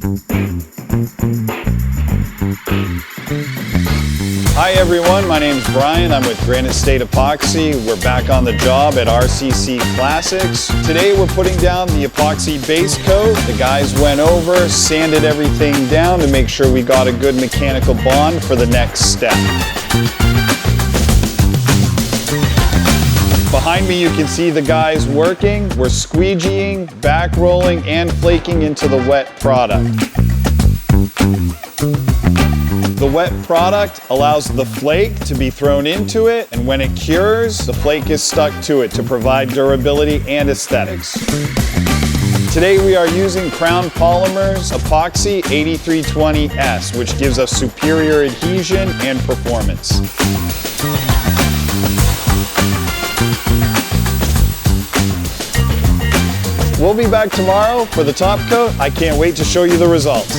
Hi everyone, my name is Brian. I'm with Granite Epoxy. We're back on the job at RCC Classics. Today we're putting down the epoxy base coat. The guys went over, sanded everything down to make sure we got a good mechanical bond for the next step. Behind me you can see the guys working. We're squeegeeing, back rolling, and flaking into the wet product. The wet product allows the flake to be thrown into it, and when it cures, the flake is stuck to it to provide durability and aesthetics. Today we are using Crown Polymers Epoxy 8320S, which gives us superior adhesion and performance. We'll be back tomorrow for the top coat. I can't wait to show you the results.